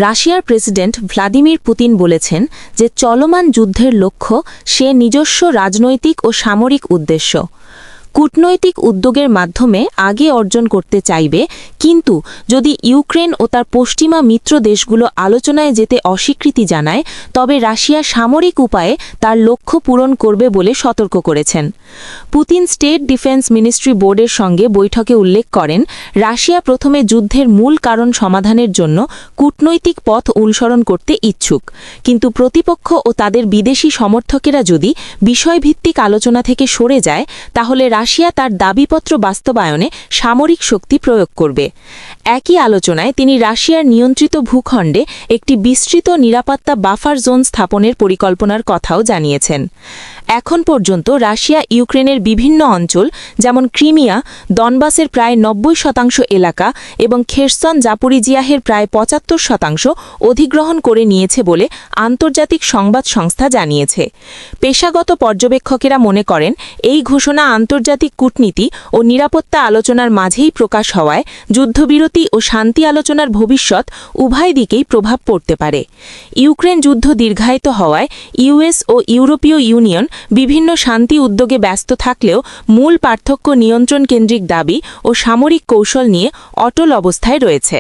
রাশিয়ার president Vladimir Putin বলেছেন যে চলমান যুদ্ধের লক্ষ্য সে নিজস্ব রাজনৈতিক ও সামরিক উদ্দেশ্য কূটনৈতিক উদ্যোগের মাধ্যমে আগে অর্জন করতে চাইবে, কিন্তু যদি ইউক্রেন ও তার পশ্চিমা মিত্র দেশগুলো আলোচনায় যেতে অস্বীকৃতি জানায়, তবে রাশিয়া সামরিক উপায়ে তার লক্ষ্য পূরণ করবে বলে সতর্ক করেছেন। পুতিন স্টেট ডিফেন্স মিনিস্ট্রি বোর্ডের সঙ্গে বৈঠকে উল্লেখ করেন, রাশিয়া প্রথমে যুদ্ধের মূল কারণ সমাধানের জন্য কূটনৈতিক পথ অনুসরণ করতে ইচ্ছুক, কিন্তু প্রতিপক্ষ ও তাদের বিদেশি সমর্থকেরা যদি বিষয়ভিত্তিক আলোচনা থেকে সরে যায়, তাহলে রাশিয়া তার দাবিপত্র বাস্তবায়নে সামরিক শক্তি প্রয়োগ করবে। একই আলোচনায় তিনি রাশিয়ার নিয়ন্ত্রিত ভূখণ্ডে একটি বিস্তৃত নিরাপত্তা বাফার জোন স্থাপনের পরিকল্পনার কথাও জানিয়েছেন। এখন পর্যন্ত রাশিয়া ইউক্রেনের বিভিন্ন অঞ্চল যেমন ক্রিমিয়া, দনবাসের প্রায় ৯০% এলাকা এবং খেরসন জাপোরিজিয়াহের প্রায় ৭৫% অধিগ্রহণ করে নিয়েছে বলে আন্তর্জাতিক সংবাদ সংস্থা জানিয়েছে। পেশাগত পর্যবেক্ষকেরা মনে করেন, এই ঘোষণা আন্তর্জাতিক কূটনীতি ও নিরাপত্তা আলোচনার মাঝেই প্রকাশ হওয়ায় যুদ্ধবিরতি ও শান্তি আলোচনার ভবিষ্যৎ উভয় দিকেই প্রভাব পড়তে পারে। ইউক্রেন যুদ্ধ দীর্ঘায়িত হওয়ায় ইউএস ও ইউরোপীয় ইউনিয়ন বিভিন্ন শান্তি উদ্যোগে ব্যস্ত থাকলেও মূল পার্থক্য নিয়ন্ত্রণ কেন্দ্রিক দাবি ও সামরিক কৌশল নিয়ে অটল অবস্থায় রয়েছে।